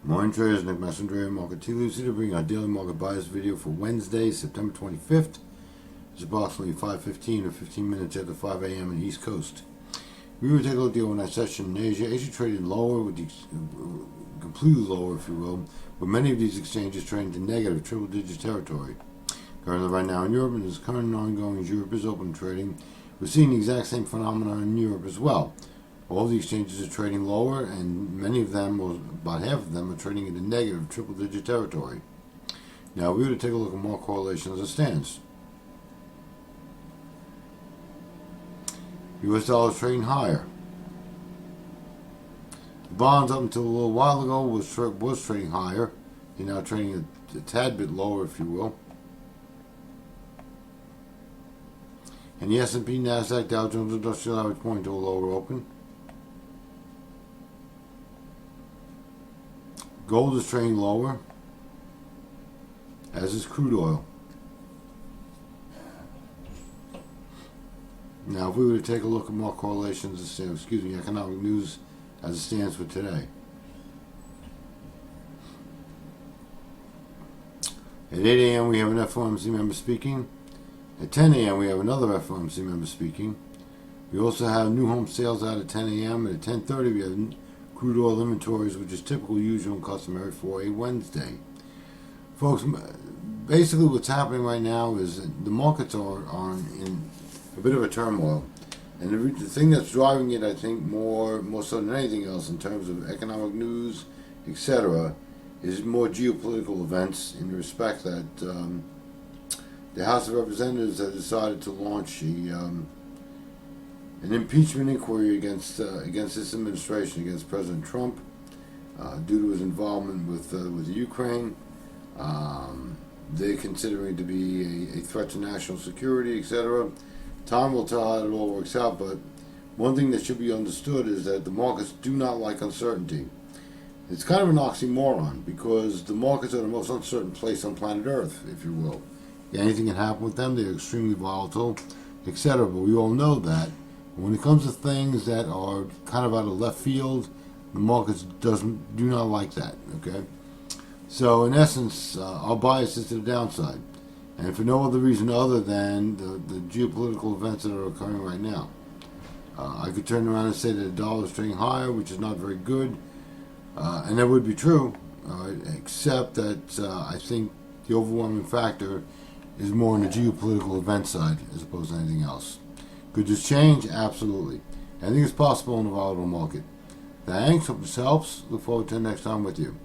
Morning traders, Nick Messenger, Market Tea Leaves here to bring our daily market bias video for Wednesday, September 25th. It's approximately 5:15 or 15 minutes after 5 a.m. on the East Coast. We will take a look at the overnight session in Asia. Asia traded lower, completely lower, if you will, with many of these exchanges trading to negative triple-digit territory. Currently, right now in Europe, and as current and ongoing as Europe is open trading, we're seeing the exact same phenomenon in Europe as well. All the exchanges are trading lower, and many of them, or about half of them, are trading into negative triple-digit territory. Now, we were to take a look at more correlation as it stands. U.S. dollar is trading higher. The bonds, up until a little while ago, was trading higher. You're now trading a tad bit lower, if you will. And the S&P, Nasdaq, Dow Jones Industrial Average point to a lower open. Gold is trading lower, as is crude oil. Now, if we were to take a look at more correlations, economic news as it stands for today. At 8 a.m. we have an FOMC member speaking. At 10 a.m. we have another FOMC member speaking. We also have new home sales out at 10 a.m. and at 10:30 we have crude oil inventories, which is typical, usual, and customary for a Wednesday. Folks, basically what's happening right now is the markets are in a bit of a turmoil. And the thing that's driving it, I think, more so than anything else in terms of economic news, etc., is more geopolitical events in the respect that the House of Representatives has decided to launch an impeachment inquiry against this administration, against President Trump, due to his involvement with Ukraine. They're considering to be a threat to national security, etc. Time will tell how it all works out, but one thing that should be understood is that the markets do not like uncertainty. It's kind of an oxymoron, because the markets are the most uncertain place on planet Earth, if you will. Anything can happen with them. They're extremely volatile, etc. But we all know that. When it comes to things that are kind of out of left field, the markets do not like that. Okay, so in essence, our bias is to the downside, and for no other reason other than the geopolitical events that are occurring right now. I could turn around and say that the dollar is trading higher, which is not very good, and that would be true, except that I think the overwhelming factor is more on the geopolitical event side as opposed to anything else. Could this change? Absolutely. I think it's possible in a volatile market. Thanks. Hope this helps. Look forward to the next time with you.